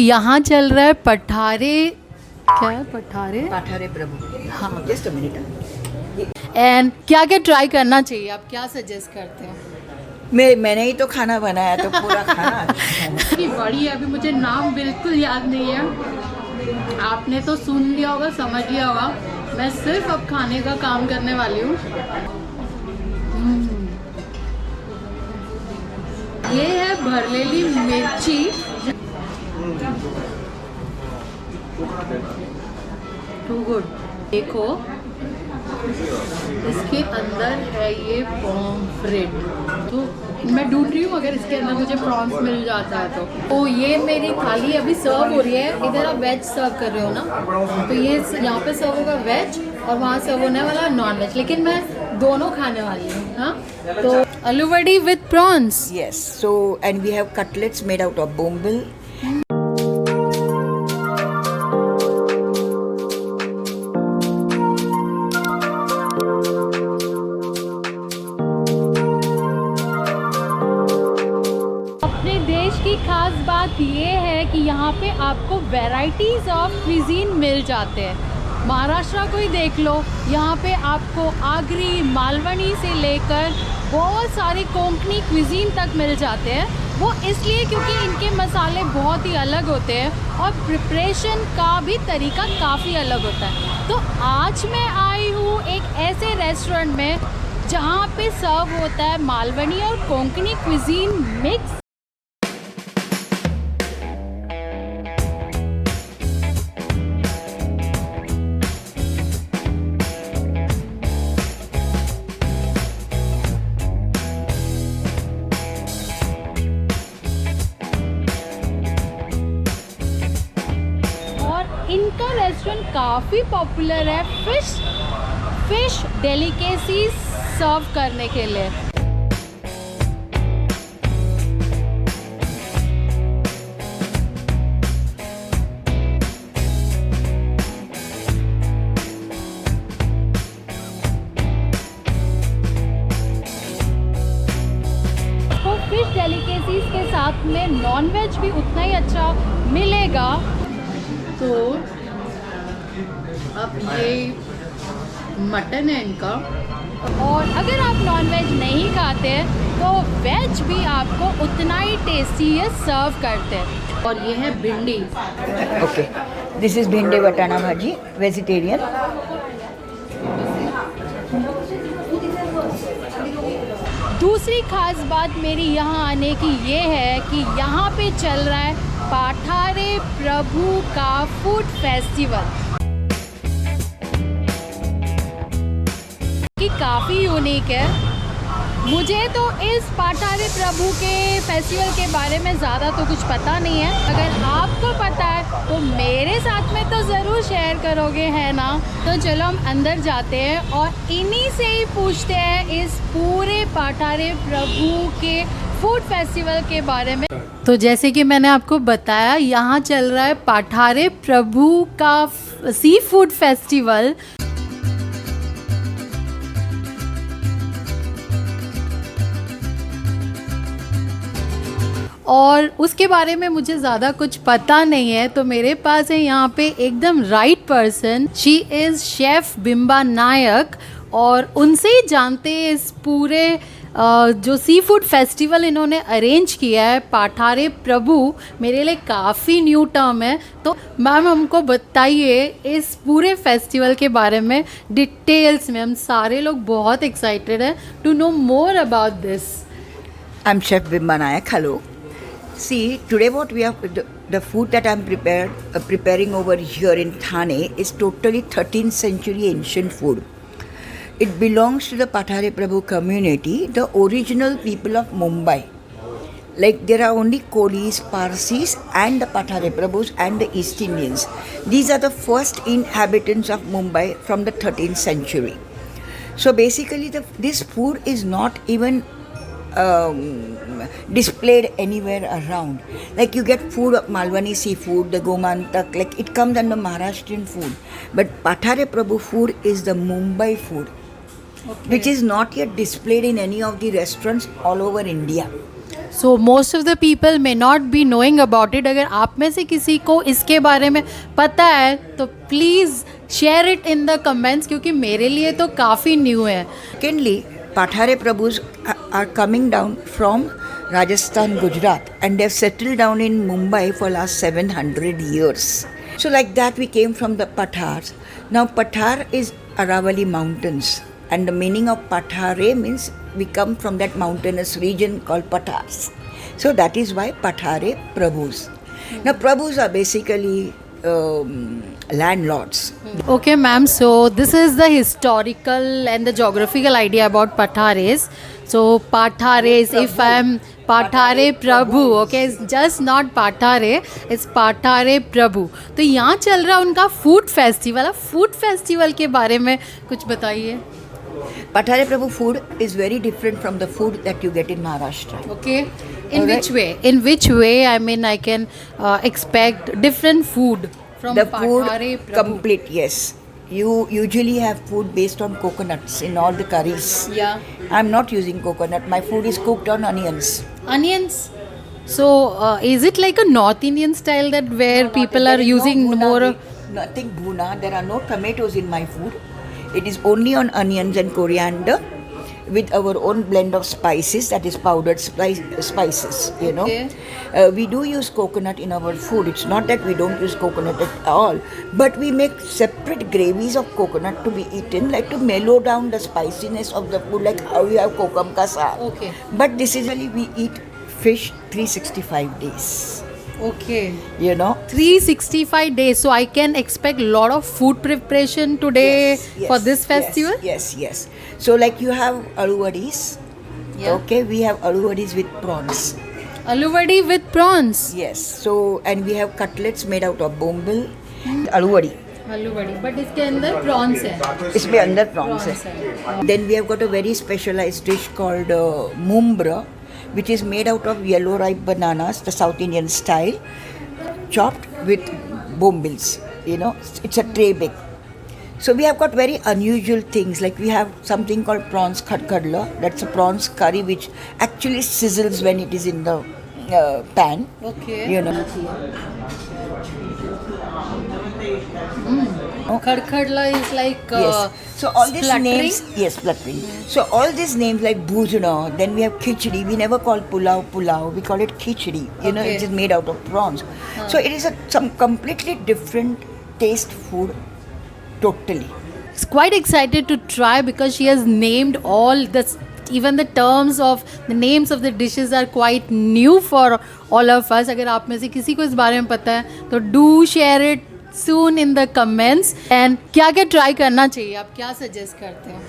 यहाँ चल रहा है पठारे, क्या है पठारे? पाठारे प्रभु। हाँ। Just a minute. एंड क्या क्या ट्राई करना चाहिए, आप क्या सजेस्ट करते हैं? मैंने ही तो खाना बनाया तो पूरा खाना की बड़ी है, अभी मुझे नाम बिल्कुल याद नहीं है। आपने तो सुन लिया होगा, समझ लिया होगा। मैं सिर्फ अब खाने का काम करने वाली हूँ। ये है भरलेली मिर्ची। Too good. देखो इसके अंदर है ये पॉम्फ्रेट, तो मैं ढूंढ रही हूँ अगर इसके अंदर मुझे प्रॉन्स मिल जाता है तो ये मेरी थाली अभी सर्व हो रही है। इधर आप वेज सर्व कर रहे हो ना, तो ये यहाँ पे सर्व होगा वेज और वहाँ सर्व होने वाला नॉन वेज, लेकिन मैं दोनों खाने वाली हूँ। हाँ, तो आलू वड़ी with prawns. Yes, so and we have cutlets made out of bombil. अपने देश की खास बात ये है कि यहाँ पे आपको वैरायटीज़ ऑफ क्विजीन मिल जाते हैं। महाराष्ट्र को ही देख लो, यहाँ पे आपको आगरी, मालवनी से लेकर बहुत सारे कोंकणी क्विजीन तक मिल जाते हैं। वो इसलिए क्योंकि इनके मसाले बहुत ही अलग होते हैं और प्रिपरेशन का भी तरीका काफ़ी अलग होता है। तो आज मैं आई हूँ एक ऐसे रेस्टोरेंट में जहाँ पे सर्व होता है मालवनी और कोंकणी क्विजीन मिक्स। इनका रेस्टोरेंट काफ़ी पॉपुलर है फिश डेलिकेसीज सर्व करने के लिए। तो फिश डेलिकेसीज के साथ में नॉन वेज भी उतना ही अच्छा मिलेगा। तो अब ये मटन है इनका, और अगर आप नॉन वेज नहीं खाते तो वेज भी आपको उतना ही टेस्टी है सर्व करते हैं। और ये है भिंडी। Okay, this is भिंडी वटाना भाजी, vegetarian. दूसरी खास बात मेरी यहाँ आने की ये है कि यहाँ पे चल रहा है पाठारे प्रभु का फूड फेस्टिवल, कि काफ़ी यूनिक है। मुझे तो इस पाठारे प्रभु के फेस्टिवल के बारे में ज़्यादा तो कुछ पता नहीं है। अगर आपको पता है तो मेरे साथ में तो ज़रूर शेयर करोगे, है ना? तो चलो हम अंदर जाते हैं और इन्हीं से ही पूछते हैं इस पूरे पाठारे प्रभु के फूड फेस्टिवल के बारे में। तो जैसे कि मैंने आपको बताया, यहाँ चल रहा है पाठारे प्रभु का सी फूड फेस्टिवल। और उसके बारे में मुझे ज़्यादा कुछ पता नहीं है, तो मेरे पास है यहाँ पे एकदम right person. She is chef Bimba Nayak, और उनसे ही जानते हैं इस पूरे जो सी फूड फेस्टिवल इन्होंने अरेंज किया है। पाठारे प्रभु मेरे लिए काफ़ी न्यू टर्म है, तो मैम हमको बताइए इस पूरे फेस्टिवल के बारे में डिटेल्स में। हम सारे लोग बहुत एक्साइटेड हैं to know more about this. I'm Chef Bimba Nayak. Hello. See, today what we have, the food that I'm preparing over here in Thane is totally 13th century ancient food. It belongs to the Pathare Prabhu community, the original people of Mumbai. Like there are only Kolis, Parsis and the Pathare Prabhus and the East Indians. These are the first inhabitants of Mumbai from the 13th century. So basically this food is not even displayed anywhere around. Like you get food of Malwani seafood, the Gomantak, like it comes under Maharashtrian food. But Pathare Prabhu food is the Mumbai food, which is not yet displayed in any of the restaurants all over India. So most of the people may not be knowing about it. अगर आप में से किसी को इसके बारे में पता है तो please share it in the comments, क्योंकि मेरे लिए तो काफ़ी न्यू है. Secondly, Pathare Prabhus are coming down from Rajasthan, Gujarat, and they've settled down in Mumbai for last 700 years. So like that we came from the Pathars. Now Pathar is Aravalli mountains, and the meaning of Pathare means we come from that mountainous region called Pathars. So that is why Pathare Prabhus. Now Prabhus are basically landlords. Okay, ma'am. So this is the historical and the geographical idea about Pathares. So Pathares, if I am Pathare Prabhu, okay, it's just not Pathare, it's Pathare Prabhu. तो यहाँ चल रहा उनका food festival. Food festival के बारे में कुछ बताइए. Pathare Prabhu food is very different from the food that you get in Maharashtra. Okay. In Alright. which way? In which way? I mean, I can expect different food from The Pathare food Prabhu. complete, yes. You usually have food based on coconuts in all the curries. Yeah. I'm not using coconut. My food is cooked on onions. Onions. So is it like a North Indian style that where people are There is no using bhuna, more? Nothing bhuna. There are no tomatoes in my food. It is only on onions and coriander with our own blend of spices, that is powdered spices, you know. Okay. We do use coconut in our food. It's not that we don't use coconut at all, but we make separate gravies of coconut to be eaten, like to mellow down the spiciness of the food, like how you have kokum ka saag. Okay. But this is really, we eat fish 365 days, Okay. you know. 365 days. So I can expect lot of food preparation today Yes, for this yes, festival. Yes. So like you have aloo vadis. Yeah. Okay, we have aloo vadis with prawns. Aloo vadi with prawns. Yes. So and we have cutlets made out of bombil, aloo vadi. Aloo vadi. But इसके अंदर prawns है. इसमें अंदर prawns Prawns है. Then we have got a very specialized dish called mumbra, which is made out of yellow ripe bananas, the South Indian style, chopped with bombils. You know, it's a tray big. So we have got very unusual things, like we have something called prawns khadkhadla. That's a prawns curry which actually sizzles when it is in the pan. Okay. You know. Khadkhadla is like Yes. So all these spluttering? names, yes, spluttering. So all these names like bhujana, then we have khichdi. We never call pulao. We call it khichdi. You know, Okay. it is made out of prawns. So it is some completely different taste food, totally. It's quite excited to try because she has named all the, even the terms of the names of the dishes are quite new for all of us. अगर आप में से किसी को इस बारे में पता है तो do share it soon in the comments. And क्या क्या try करना चाहिए, आप क्या suggest करते हैं?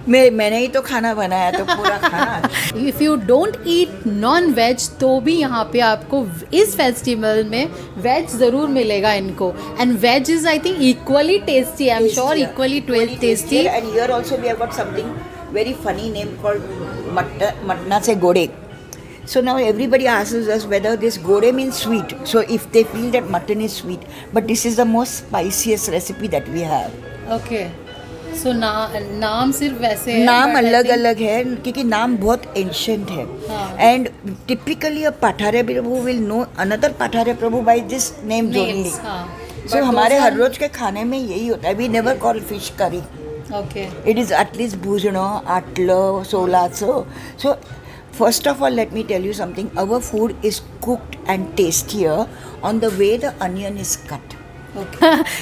मैंने ही तो खाना बनाया तो पूरा खाना. If you don't eat non-veg तो भी यहाँ पे आपको इस फेस्टिवल में वेज ज़रूर मिलेगा इनको. And veg is I think equally tasty. I'm sure equally tasty. And here also we have got something very funny name called matna se gode. So now everybody asks us whether this gode means sweet. So if they feel that mutton is sweet, but this is the most spiciest recipe that we have. Okay. So नाम सिर्फ वैसे है. नाम but I अलग think- अलग है क्योंकि नाम बहुत एंशियंट है. हाँ. And typically a Pathare Prabhu will know another Pathare Prabhu by this names only. names. हाँ. सो But हमारे those हर are- रोज के खाने में यही होता है. We never call fish curry. Okay. It is at least bhujana, atla, solatso. So first of all, let me tell you something. Our food is cooked and tastier on the way the onion is cut.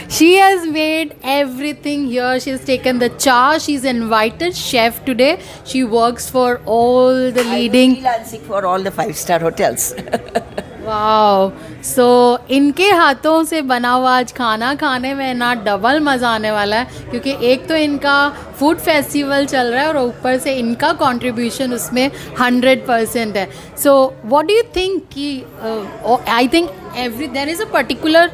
She has made everything here. She has taken the charge. She's invited chef today. She works for all the leading. I'm freelancing for all the 5-star hotels. Wow. So इनके हाथों से बना हुआ आज खाना खाने में ना डबल मज़ा आने वाला है क्योंकि एक तो इनका फूड फेस्टिवल चल रहा है और ऊपर से इनका कंट्रीब्यूशन उसमें 100% है. So what do you think कि I think there is a particular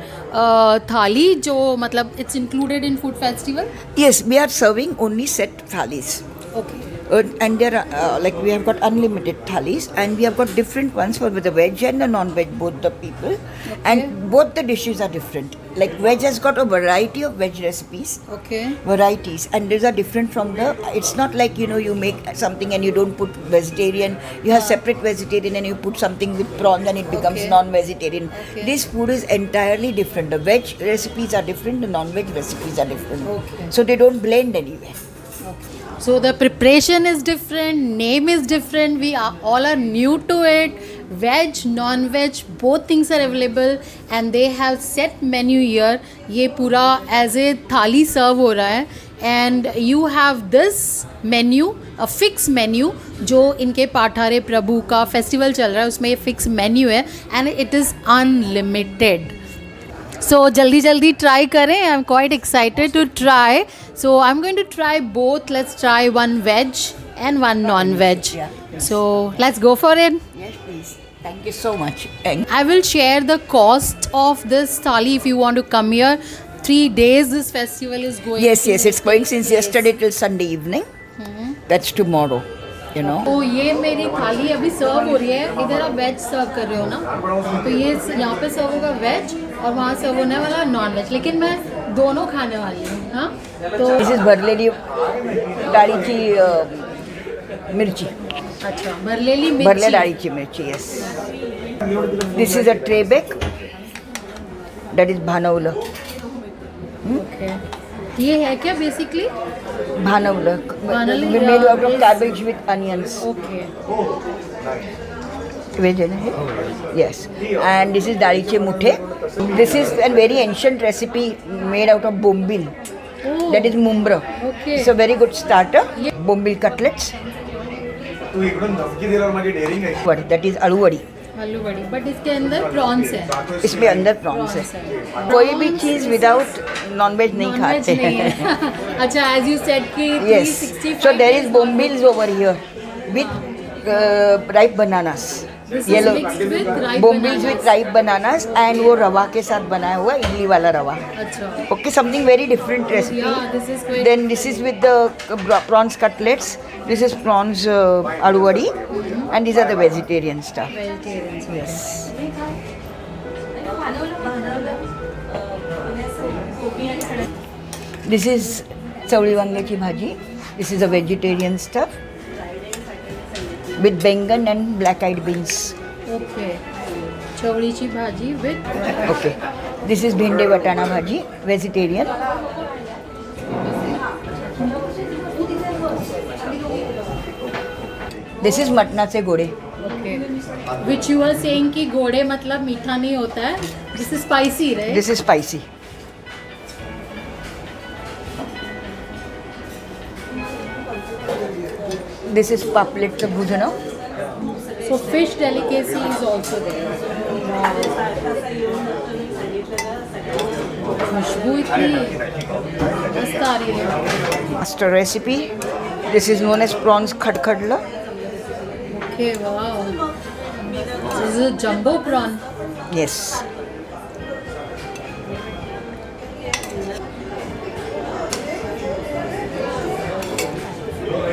thali जो मतलब it's included in food festival. Yes, we are serving only set thalis. Okay. And there are like we have got unlimited thalis, and we have got different ones for the veg and the non-veg, both the people. And both the dishes are different. Like veg has got a variety of veg recipes. Okay. Varieties, and these are different from the. It's not like you make something and you don't put vegetarian. You have separate vegetarian and you put something with prawns and it becomes Okay. non-vegetarian. Okay. This food is entirely different. The veg recipes are different. The non-veg recipes are different. Okay. So they don't blend anywhere. So the preparation is different, name is different. We are all are new to it. Veg, non-veg, both things are available, and they have set menu here. ये पूरा as a थाली serve हो रहा है, and you have this menu, a fixed menu जो इनके पाठारे प्रभु का festival चल रहा है उसमें ये फिक्स मेन्यू है, and it is unlimited. So जल्दी जल्दी ट्राई करें. I am quite excited to try. So I am going to try both. Let's try one veg and one non veg. So let's go for it. Yes, please. Thank you so much. I will share the cost of this thali if you want to come here. 3 days this festival is going. Yes, it's going since yesterday till Sunday evening. That's tomorrow. तो ये मेरी थाली अभी सर्व हो रही है. इधर आप वेज सर्व कर रहे हो ना, तो ये यहाँ पे सर्व होगा वेज और वहाँ सर्व होने वाला नॉन वेज, लेकिन मैं दोनों खाने वाली हूँ. हाँ, तो This is भरलेली डाळीची मिरची. अच्छा, भरलेली भरल्या मिर्ची. डाळीची मिरची. Yes. This is a trebek. That is भानवलं. Okay. ये है क्या basically? Bhanavla. Bhanavla, We made out of yes. cabbage with onions. Okay. Veg है ना हे? Yes. And this is डाळीचे Muthe. This is a very ancient recipe made out of bombil. That is mumbra. Okay. It's a very good starter. Yeah. Bombil cutlets. तू इकडून धमकी दिल्यावर माझी daring आहे. What? That is आलूवड़ी. आलू बड़ी, बट इसके अंदर प्रॉन्स है. इसमें अंदर प्रॉन्स है. कोई भी चीज़ विदाउट नॉनवेज नहीं नॉन-वेज खाते नहीं हैं. है. अच्छा, एज यू सेड कि Yes. 365 So there is days bombils over here with ripe bananas. This Yellow. is mixed with ripe Bombils bananas. with ripe bananas and वो रवा के साथ बनाया हुआ इडली वाला रवा. अच्छा. Okay, something very different recipe. Yeah, this is quite. Then this is with the prawns cutlets. This is prawns aloo and these are the vegetarian stuff. Vegetarian. Yes. This is चवळी वांग्याची भाजी. This is a vegetarian stuff with bengan and black eyed beans. Okay. चवळीची bhaji with. Okay. This is bhinde vatana bhaji, vegetarian. This is मटनाचे गोडे. Okay. Which you are saying कि घोड़े मतलब मीठा नहीं होता है. This is spicy, right? This is spicy. This is पापलेटचं भुजणं. So fish delicacy is also there. खुशबू इतनी मस्त आ रही है. Master recipe. This is known as prawns खडखडलं. Okay, wow. This is a jumbo prawn. Yes.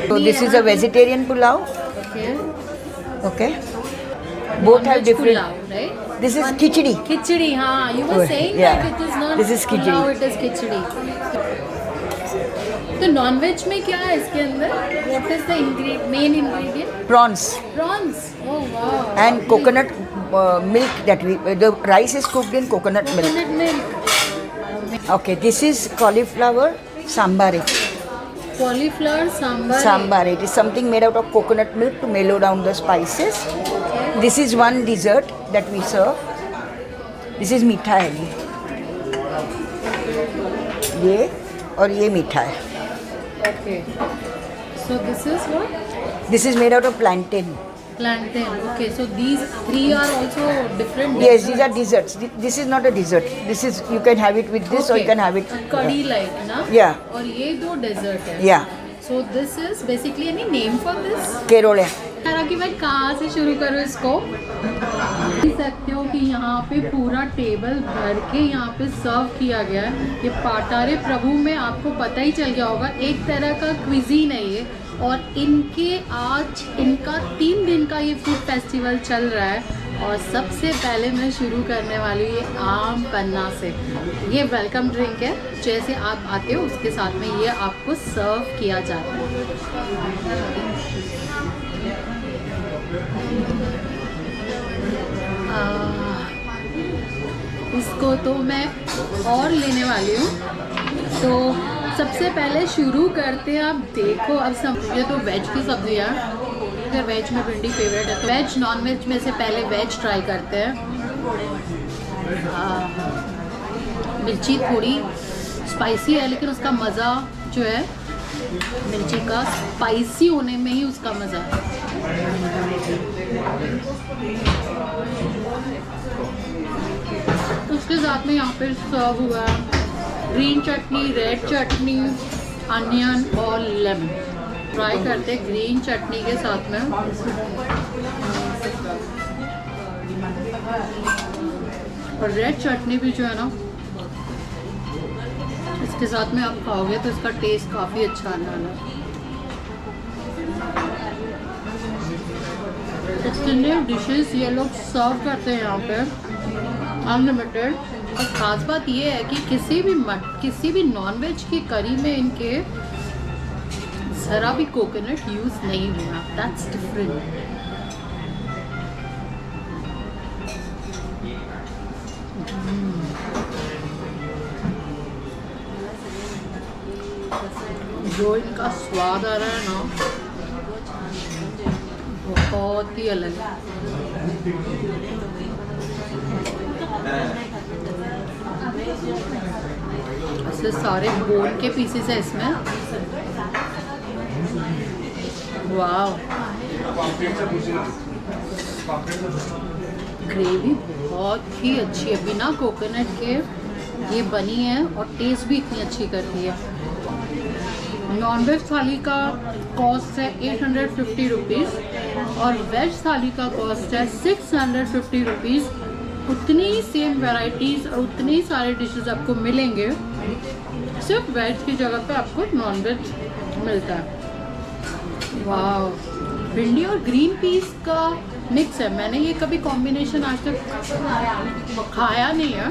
So this is a vegetarian pulao. Okay. Okay. Both have Non-veg different. pulao, right? This is khichdi. Khichdi, हाँ. You were Oh, saying yeah. that it is not This is khichdi. pulao, it is khichdi. तो non veg में क्या है इसके अंदर? What is the main ingredient? Prawns Prawns. Oh wow. and coconut milk that the rice is cooked in coconut milk. Coconut milk. Okay, this is cauliflower sambare. Cauliflower sambar. Sambare. It is something made out of coconut milk to mellow down the spices. Okay. This is one dessert that we serve. This is मीठा है ये और ये मीठा है. Okay. So this is what? This is made out of plantain. Plantain. Okay. So these three are also different. Yes, these are desserts. This is not a dessert. This is you can have it with this or you can have it. Curry like, ना? Yeah. और ये दो dessert है. Yeah. So this is basically any name for this? केरोले. कि मैं कहाँ से शुरू करूँ इसको. देख सकते हो कि यहाँ पे पूरा टेबल भर के यहाँ पे सर्व किया गया है. ये पाटारे प्रभु में आपको पता ही चल गया होगा, एक तरह का क्विजीन है ये. और इनका 3 दिन का ये फूड फेस्टिवल चल रहा है। और सबसे पहले मैं शुरू करने वाली हूँ ये आम पन्ना से। ये वेलकम ड्रिंक है, जैसे आप आते हो उसके साथ में ये आपको सर्व किया जाता है। इसको तो मैं और लेने वाली हूँ। तो सबसे पहले शुरू करते हैं, आप देखो अब ये तो वेज की सब्जियाँ, अगर वेज में भिंडी फेवरेट है तो वेज, नॉन वेज में से पहले वेज ट्राई करते हैं। मिर्ची थोड़ी स्पाइसी है, लेकिन उसका मज़ा जो है मिर्ची का स्पाइसी होने में ही उसका मज़ा है। उसके साथ में यहाँ पे सर्व हुआ ग्रीन चटनी, रेड चटनी, अनियन और लेमन। ट्राई करते हैं ग्रीन चटनी के साथ में। और रेड चटनी भी जो है ना, इसके साथ में आप खाओगे तो इसका टेस्ट काफ़ी अच्छा आने वाला है। इतने डिशेस ये लोग सर्व करते हैं यहाँ पे अनलिमिटेड। और ख़ास बात ये है कि किसी भी नॉनवेज की करी में इनके ज़रा भी कोकोनट यूज़ नहीं हुआ। That's different. जो इनका स्वाद आ रहा है ना, बहुत ही अलग है। ऐसे सारे बोन के पीसेस है इसमें। वाव, ग्रेवी बहुत ही अच्छी है, बिना कोकोनट के ये बनी है और टेस्ट भी इतनी अच्छी करती है। नॉनवेज थाली का कॉस्ट है 850 रुपीज़ और वेज थाली का कॉस्ट है 650 रुपीज़। उतनी ही सेम वैराइटीज़ और उतने ही सारे डिशेस आपको मिलेंगे, सिर्फ वेज की जगह पे आपको नॉनवेज मिलता है। वाह, भिंडी और ग्रीन पीस का मिक्स है। मैंने ये कभी कॉम्बिनेशन आज तक खाया नहीं है।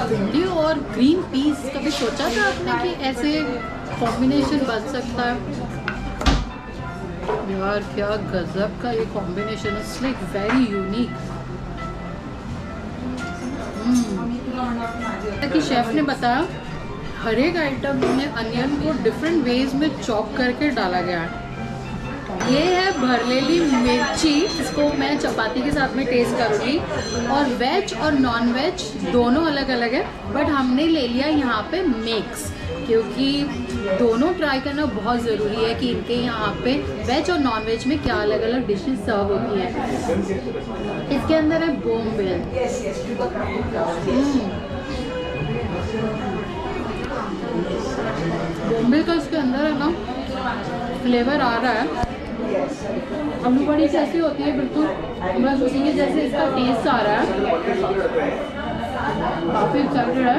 भिंडी और ग्रीन पीस कभी सोचा था आपने कि ऐसे कॉम्बिनेशन बन सकता है? यार क्या गजब का ये कॉम्बिनेशन है, इट्स लाइक वेरी यूनिक। कि शेफ ने बताया हर एक आइटम में अनियन को डिफरेंट वेज में चॉप करके डाला गया है। ये है भरलेली मिर्ची, इसको मैं चपाती के साथ में टेस्ट करूँगी। और वेज और नॉन वेज दोनों अलग अलग है, बट हमने ले लिया यहाँ पे मिक्स, क्योंकि दोनों ट्राई करना बहुत ज़रूरी है कि इनके यहाँ पे वेज और नॉन वेज में क्या अलग अलग डिशेस सर्व होती हैं। इसके अंदर है बोम्बिल। बोम्बिल का इसके अंदर है ना फ्लेवर आ रहा है। आलू बड़ी जैसी होती है बिल्कुल, बस उसी के जैसे इसका टेस्ट आ रहा है। काफ़ी एक्साइटेड है।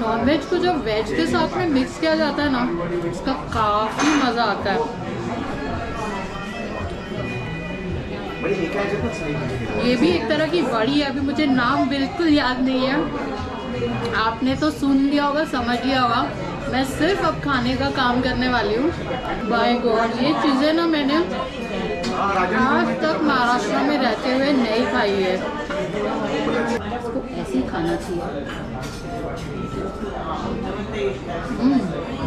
नॉनवेज को जब वेज के साथ में मिक्स किया जाता है ना, इसका काफ़ी मज़ा आता है। ये भी एक तरह की बड़ी है, अभी मुझे नाम बिल्कुल याद नहीं है। आपने तो सुन लिया होगा, समझ लिया होगा। मैं सिर्फ अब खाने का काम करने वाली हूँ। बाय गॉड, ये चीज़ें ना मैंने आज तक महाराष्ट्र में रहते हुए नहीं खाई है। इसको ऐसे ही खाना चाहिए।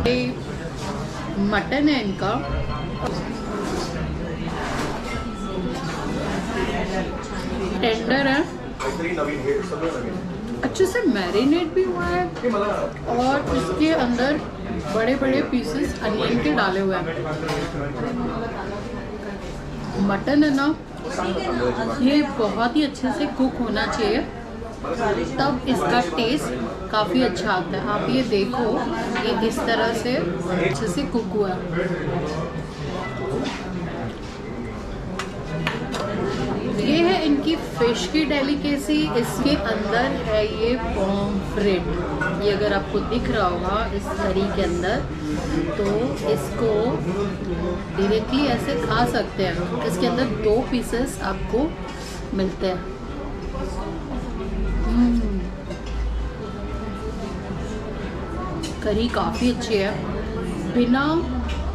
ये मटन है इनका, टेंडर है, अच्छे से मैरिनेट भी हुआ है और इसके अंदर बड़े बड़े पीसेस अनियन के डाले हुए हैं। मटन है ना, ये बहुत ही अच्छे से कुक होना चाहिए, तब इसका टेस्ट काफ़ी अच्छा आता है। आप ये देखो, ये इस तरह से अच्छे से कुक हुआ है। ये है इनकी फिश की डेलिकेसी इसके अंदर है ये पॉम्फ्रेट। ये अगर आपको दिख रहा होगा इस करी के अंदर, तो इसको डायरेक्टली ऐसे खा सकते हैं। इसके अंदर 2 पीसेस आपको मिलते हैं। करी काफ़ी अच्छी है। बिना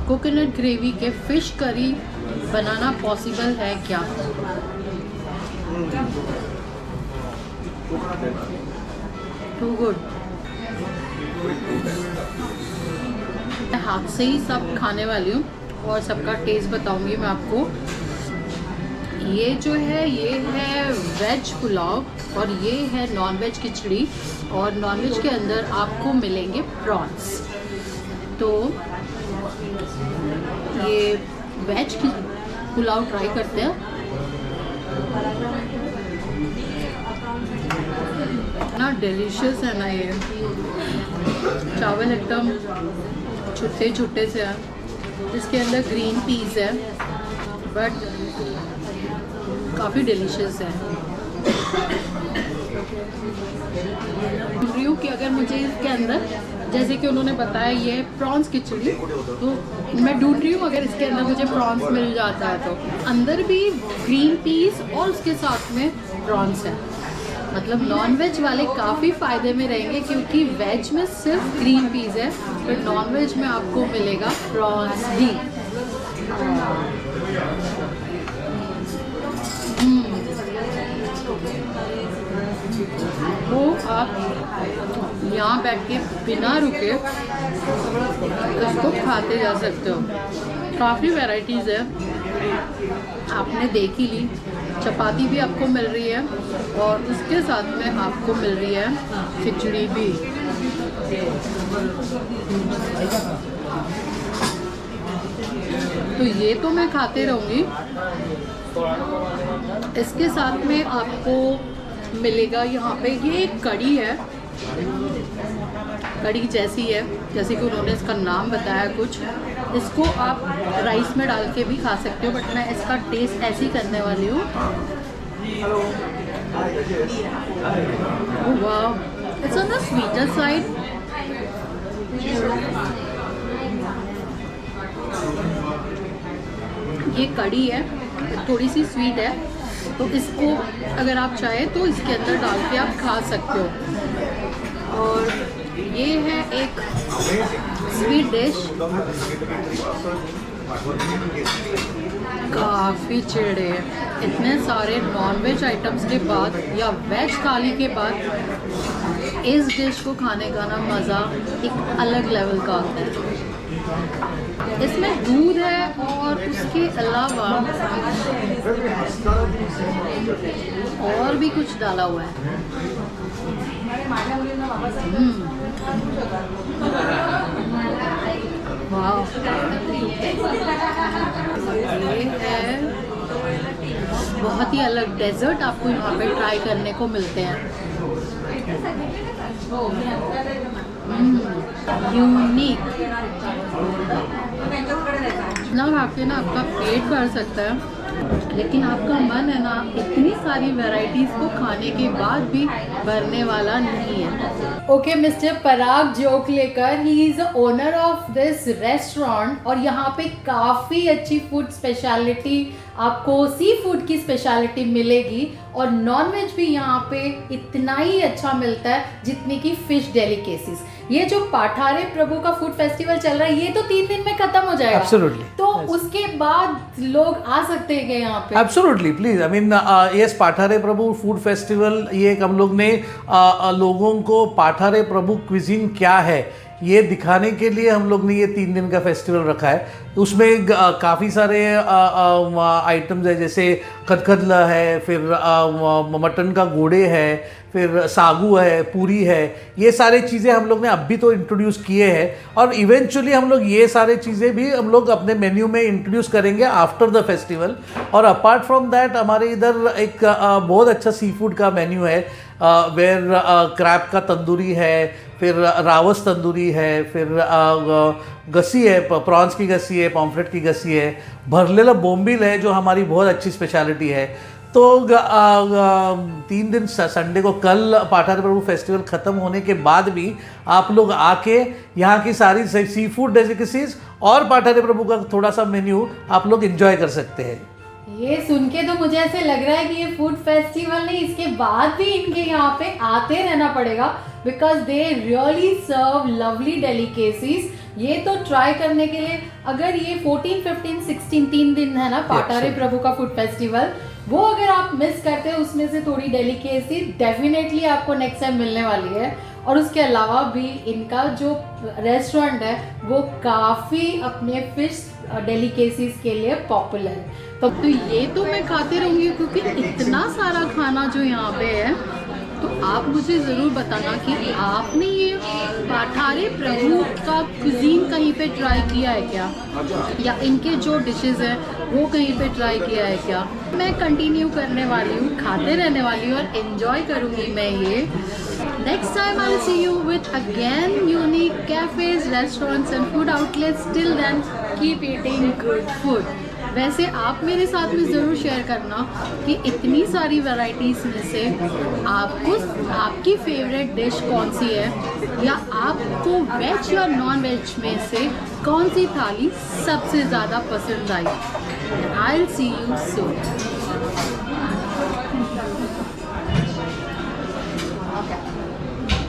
कोकोनट ग्रेवी के फ़िश करी बनाना पॉसिबल है क्या? Too good. मैं हाथ से ही सब खाने वाली हूँ और सबका टेस्ट बताऊंगी मैं आपको। ये जो है ये है वेज पुलाव और ये है नॉन वेज खिचड़ी, और नॉन वेज के अंदर आपको मिलेंगे प्रॉन्स। तो ये वेज की पुलाव ट्राई करते हैं। इतना डिलीशियस है ना ये। चावल एकदम छोटे छोटे से है, इसके अंदर ग्रीन पीस है, बट काफ़ी डिलीशियस है। रिव्यू कि अगर मुझे इसके अंदर, जैसे कि उन्होंने बताया ये प्रॉन्स खिचड़ी, तो मैं ढूंढ रही हूँ अगर इसके अंदर मुझे प्रॉन्स मिल जाता है तो। अंदर भी ग्रीन पीस और उसके साथ में प्रॉन्स है। मतलब नॉन वेज वाले काफ़ी फ़ायदे में रहेंगे, क्योंकि वेज में सिर्फ ग्रीन पीस है, पर नॉन वेज में आपको मिलेगा प्रॉन्स भी। वो आप यहाँ बैठ के बिना रुके इसको खाते जा सकते हो। काफ़ी वैराइटीज़ है, आपने देख ही ली। चपाती भी आपको मिल रही है और उसके साथ में आपको मिल रही है खिचड़ी भी। तो ये तो मैं खाते रहूँगी। इसके साथ में आपको मिलेगा यहाँ पे ये एक कड़ी है, कड़ी जैसी है, जैसे कि उन्होंने इसका नाम बताया कुछ। इसको आप राइस में डाल के भी खा सकते हो, बट मैं इसका टेस्ट ऐसे ही करने वाली हूँ। वाह, it's on the sweeter side. ये कड़ी है, थोड़ी सी स्वीट है, तो इसको अगर आप चाहें तो इसके अंदर डाल के आप खा सकते हो। और ये है एक स्वीट डिश, काफ़ी चिड़े हैं। इतने सारे नॉनवेज आइटम्स के बाद या वेज थाली के बाद इस डिश को खाने का ना मज़ा एक अलग लेवल का आता है। इसमें दूध है और उसके अलावा और भी कुछ डाला हुआ है। वाह, ये है बहुत ही अलग डेजर्ट आपको यहाँ पे ट्राई करने को मिलते हैं। यूनिक ना खा के ना आपका पेट भर सकता है, लेकिन आपका मन है ना इतनी सारी वैरायटीज़ को खाने के बाद भी भरने वाला नहीं है। ओके, मिस्टर पराग जोक लेकर, he is the owner of this restaurant, और यहाँ पे काफ़ी अच्छी फूड स्पेशलिटी आपको, सी फूड की स्पेशलिटी मिलेगी, और नॉन वेज भी यहाँ पे इतना ही अच्छा मिलता है जितनी की फिश डेलिकेसीज। ये जो पाठारे प्रभु का फूड फेस्टिवल चल रहा है, ये तो 3 दिन में खत्म हो जाएगा। Absolutely. तो उसके बाद लोग आ सकते हैं यहाँ पे? Absolutely, please. I mean yes, Pathare Prabhu food festival, ये एक हम लोग ने लोगों को पाठारे प्रभु क्विजीन क्या है ये दिखाने के लिए हम लोग ने ये 3 दिन का फेस्टिवल रखा है। उसमें काफ़ी सारे आइटम्स है, जैसे खतखतला है, फिर मटन का गोड़े है, फिर सागू है, पूरी है। ये सारे चीज़ें हम लोग ने अभी तो इंट्रोड्यूस किए हैं, और इवेंचुअली हम लोग ये सारे चीज़ें भी हम लोग अपने मेन्यू में इंट्रोड्यूस करेंगे आफ्टर द फेस्टिवल। और अपार्ट फ्रॉम दैट हमारे इधर एक बहुत अच्छा सी फूड का मेन्यू है, वेयर क्रैब का तंदूरी है, फिर रावस तंदूरी है, फिर गसी है, प्रॉन्स की गसी है, पॉम्फ्रेट की गसी है, भरलेला बोम्बिल है जो हमारी बहुत अच्छी स्पेशलिटी है। तो 3 दिन संडे को कल पाठारे प्रभु फेस्टिवल ख़त्म होने के बाद भी आप लोग आके यहाँ की सारी सी फूड डेलिकेसीज और पाठारे प्रभु का थोड़ा सा मेन्यू आप लोग एंजॉय कर सकते हैं। ये सुन के तो मुझे ऐसे लग रहा है कि ये फूड फेस्टिवल नहीं, इसके बाद भी इनके यहाँ पे आते रहना पड़ेगा, because they really serve lovely delicacies. ये तो ट्राई करने के लिए, अगर ये 14, 15, 16 3 दिन है ना पाठारे प्रभु का फूड फेस्टिवल, वो अगर आप मिस करते हैं उसमें से थोड़ी डेलिकेसी डेफिनेटली आपको नेक्स्ट टाइम मिलने वाली है। और उसके अलावा भी इनका जो रेस्टोरेंट है वो काफ़ी अपने फिश डेलिकेसीज के लिए पॉपुलर है। तो ये तो मैं खाते रहूँगी, क्योंकि इतना सारा खाना जो यहाँ पे है। तो आप मुझे ज़रूर बताना कि आपने ये पाठारे प्रभु का कुजीन कहीं पे ट्राई किया है क्या, या इनके जो डिशेस हैं वो कहीं पे ट्राई किया है क्या। मैं कंटिन्यू करने वाली हूँ, खाते रहने वाली हूँ और एंजॉय करूँगी मैं ये। Next time I will see you with again unique cafes, restaurants and food outlets. Till then keep eating good food. वैसे आप मेरे साथ में ज़रूर शेयर करना कि इतनी सारी वैरायटीज़ में से आपको आपकी फेवरेट डिश कौन सी है, या आपको वेज या नॉन वेज में से कौन सी थाली सबसे ज़्यादा पसंद आई। आई विल सी यू सून।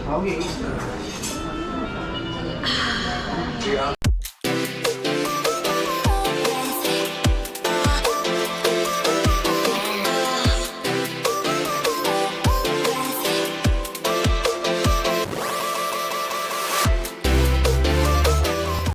खाओगे?